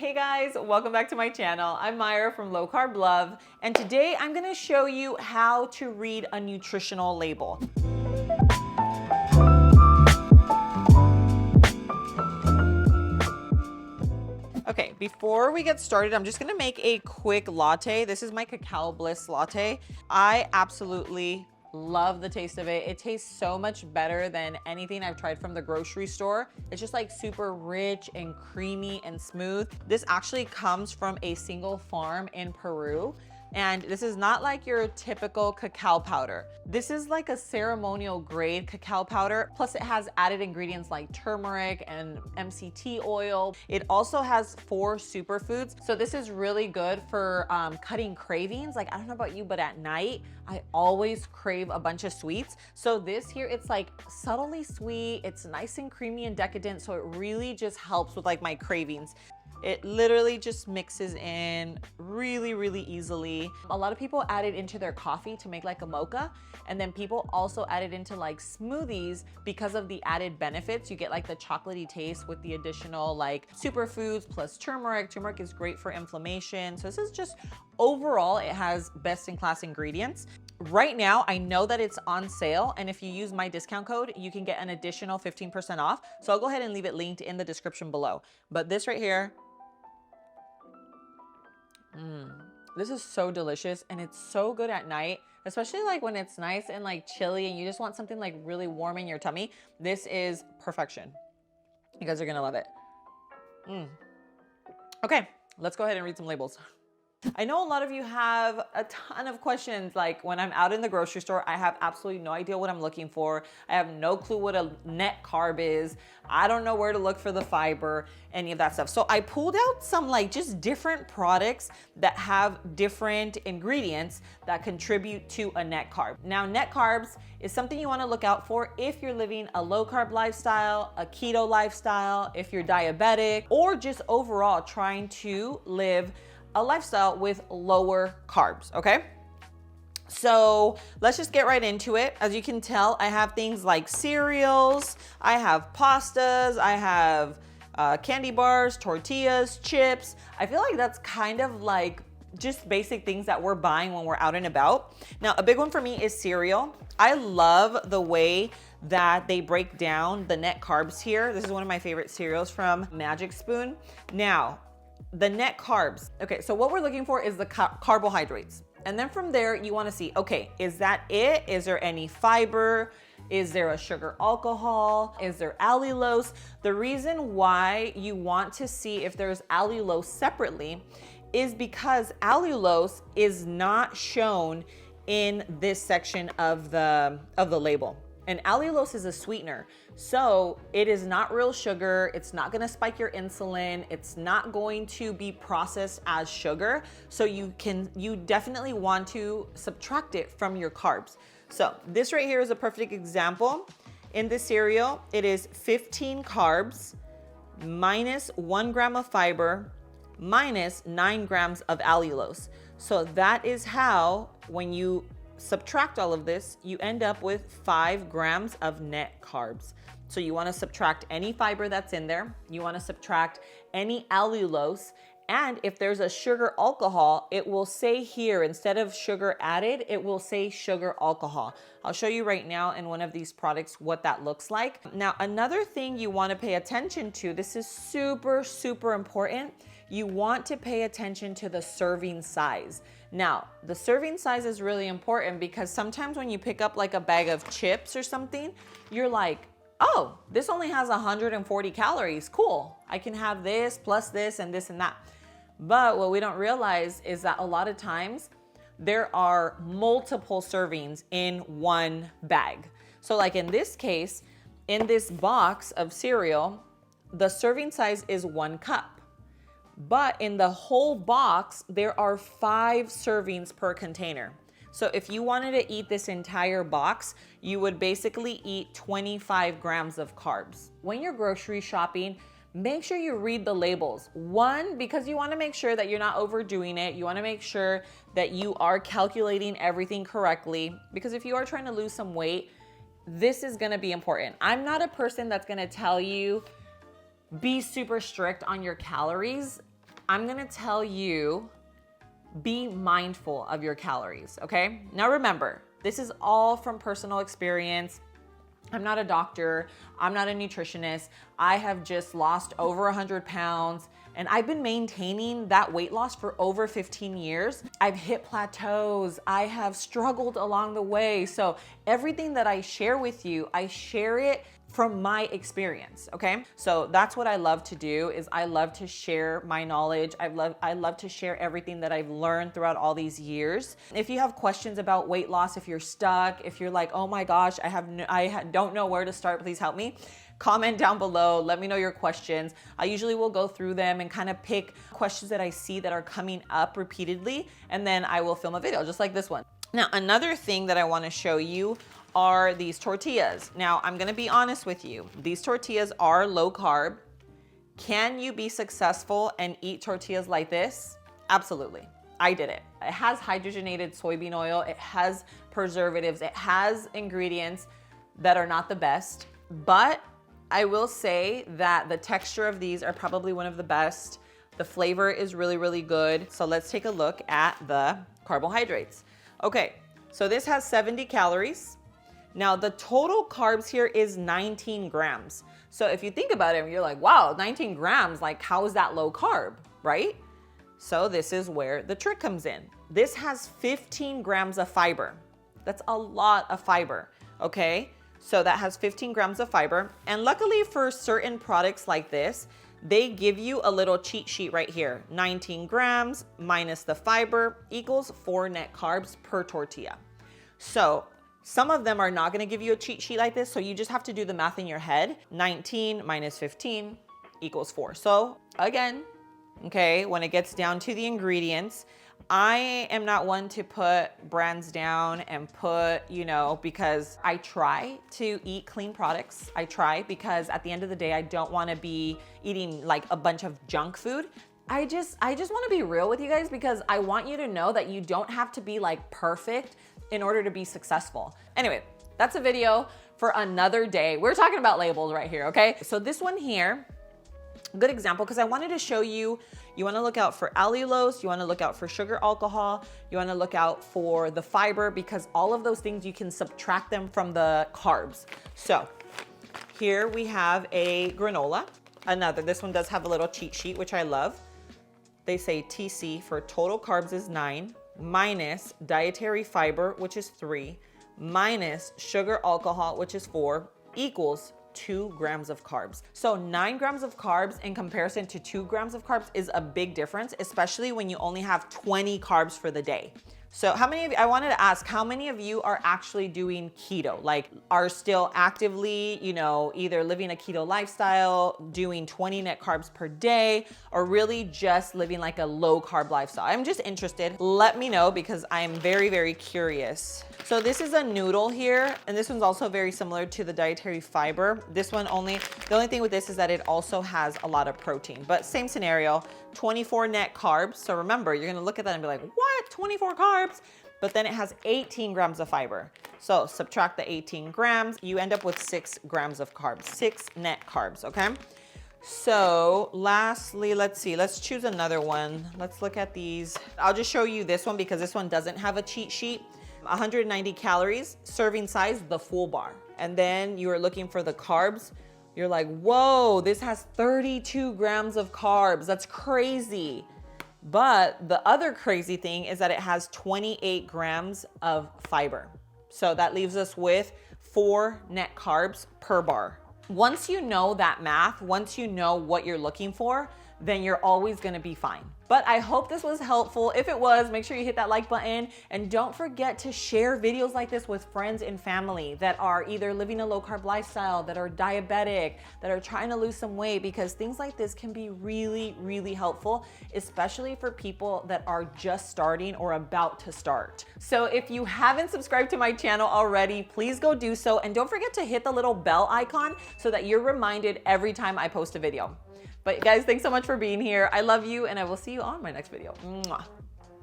Hey guys, welcome back to my channel. I'm Myra from Low Carb Love, and today I'm gonna show you how to read a nutritional label. Okay, before we get started, I'm just gonna make a quick latte. This is my Cacao Bliss latte. I absolutely love the taste of it. It tastes so much better than anything I've tried from the grocery store. It's just like super rich and creamy and smooth. This actually comes from a single farm in Peru. And this is not like your typical cacao powder. This is like a ceremonial grade cacao powder. Plus it has added ingredients like turmeric and MCT oil. It also has 4 superfoods. So this is really good for cutting cravings. Like, I don't know about you, but at night, I always crave a bunch of sweets. So this here, it's like subtly sweet. It's nice and creamy and decadent. So it really just helps with like my cravings. It literally just mixes in really, really easily. A lot of people add it into their coffee to make like a mocha. And then people also add it into like smoothies because of the added benefits. You get like the chocolatey taste with the additional like superfoods plus turmeric. Turmeric is great for inflammation. So this is just overall, it has best in class ingredients. Right now, I know that it's on sale. And if you use my discount code, you can get an additional 15% off. So I'll go ahead and leave it linked in the description below. But this right here, this is so delicious and it's so good at night, especially like when it's nice and like chilly and you just want something like really warm in your tummy. This is perfection. You guys are gonna love it. Okay, let's go ahead and read some labels. I know a lot of you have a ton of questions. Like when I'm out in the grocery store, I have absolutely no idea what I'm looking for. I have no clue what a net carb is. I don't know where to look for the fiber, any of that stuff. So I pulled out some like just different products that have different ingredients that contribute to a net carb. Now, net carbs is something you want to look out for if you're living a low carb lifestyle, a keto lifestyle, if you're diabetic, or just overall trying to live a lifestyle with lower carbs, okay? So let's just get right into it. As you can tell, I have things like cereals, I have pastas, I have candy bars, tortillas, chips. I feel like that's kind of like just basic things that we're buying when we're out and about. Now, a big one for me is cereal. I love the way that they break down the net carbs here. This is one of my favorite cereals from Magic Spoon. Now, the net carbs. Okay, so what we're looking for is the carbohydrates. And then from there, you wanna see, okay, is that it? Is there any fiber? Is there a sugar alcohol? Is there allulose? The reason why you want to see if there's allulose separately is because allulose is not shown in this section of the label. And allulose is a sweetener. So it is not real sugar. It's not gonna spike your insulin. It's not going to be processed as sugar. So you definitely want to subtract it from your carbs. So this right here is a perfect example. In this cereal, it is 15 carbs minus 1 gram of fiber minus 9 grams of allulose. So that is how, when you subtract all of this, you end up with 5 grams of net carbs. So you want to subtract any fiber that's in there. You want to subtract any allulose. And if there's a sugar alcohol, it will say here, instead of sugar added, it will say sugar alcohol. I'll show you right now in one of these products what that looks like. Now, another thing you want to pay attention to, this is super, super important. You want to pay attention to the serving size. Now, the serving size is really important because sometimes when you pick up like a bag of chips or something, you're like, oh, this only has 140 calories. Cool. I can have this plus this and this and that. But what we don't realize is that a lot of times there are multiple servings in one bag. So like in this case, in this box of cereal, the serving size is 1 cup. But in the whole box, there are 5 servings per container. So if you wanted to eat this entire box, you would basically eat 25 grams of carbs. When you're grocery shopping, make sure you read the labels. One, because you want to make sure that you're not overdoing it. You want to make sure that you are calculating everything correctly. Because if you are trying to lose some weight, this is going to be important. I'm not a person that's going to tell you be super strict on your calories. I'm gonna tell you, be mindful of your calories, okay? Now remember, this is all from personal experience. I'm not a doctor, I'm not a nutritionist. I have just lost over 100 pounds and I've been maintaining that weight loss for over 15 years. I've hit plateaus, I have struggled along the way. So everything that I share with you, I share it from my experience, okay? So that's what I love to do, is I love to share my knowledge. I love to share everything that I've learned throughout all these years. If you have questions about weight loss, if you're stuck, if you're like, oh my gosh, I don't know where to start, please help me. Comment down below, let me know your questions. I usually will go through them and kind of pick questions that I see that are coming up repeatedly, and then I will film a video just like this one. Now, another thing that I wanna show you are these tortillas. Now, I'm gonna be honest with you. These tortillas are low carb. Can you be successful and eat tortillas like this? Absolutely. I did it. It has hydrogenated soybean oil. It has preservatives. It has ingredients that are not the best, but I will say that the texture of these are probably one of the best. The flavor is really, really good. So let's take a look at the carbohydrates. Okay, so this has 70 calories. Now the total carbs here is 19 grams. So if you think about it, you're like, wow, 19 grams, like how is that low carb, right? So this is where the trick comes in. This has 15 grams of fiber. That's a lot of fiber, okay? So that has 15 grams of fiber. And luckily for certain products like this, they give you a little cheat sheet right here. 19 grams minus the fiber equals 4 net carbs per tortilla. So some of them are not gonna give you a cheat sheet like this, so you just have to do the math in your head. 19 minus 15 equals 4. So again, okay, when it gets down to the ingredients, I am not one to put brands down and put, because I try to eat clean products. I try because at the end of the day, I don't wanna be eating like a bunch of junk food. I just wanna be real with you guys because I want you to know that you don't have to be like perfect in order to be successful. Anyway, that's a video for another day. We're talking about labels right here, okay? So this one here, good example, because I wanted to show you, you wanna look out for allulose, you wanna look out for sugar alcohol, you wanna look out for the fiber, because all of those things you can subtract them from the carbs. So here we have a granola. This one does have a little cheat sheet, which I love. They say TC for total carbs is 9, minus dietary fiber, which is 3, minus sugar alcohol, which is 4, equals 2 grams of carbs. So 9 grams of carbs in comparison to 2 grams of carbs is a big difference, especially when you only have 20 carbs for the day. So how many of you, I wanted to ask, how many of you are actually doing keto? Like are still actively, either living a keto lifestyle, doing 20 net carbs per day, or really just living like a low carb lifestyle? I'm just interested. Let me know because I'm very, very curious. So this is a noodle here, and this one's also very similar to the dietary fiber. This one the only thing with this is that it also has a lot of protein, but same scenario, 24 net carbs. So remember, you're gonna look at that and be like, what, 24 carbs? But then it has 18 grams of fiber. So subtract the 18 grams, you end up with 6 grams of carbs, 6 net carbs, okay? So lastly, let's see, let's choose another one. Let's look at these. I'll just show you this one because this one doesn't have a cheat sheet. 190 calories, serving size, the full bar. And then you are looking for the carbs. You're like, whoa, this has 32 grams of carbs. That's crazy. But the other crazy thing is that it has 28 grams of fiber. So that leaves us with 4 net carbs per bar. Once you know that math, once you know what you're looking for, then you're always gonna be fine. But I hope this was helpful. If it was, make sure you hit that like button, and don't forget to share videos like this with friends and family that are either living a low carb lifestyle, that are diabetic, that are trying to lose some weight, because things like this can be really, really helpful, especially for people that are just starting or about to start. So if you haven't subscribed to my channel already, please go do so. And don't forget to hit the little bell icon so that you're reminded every time I post a video. But guys, thanks so much for being here. I love you, and I will see you on my next video. Mwah.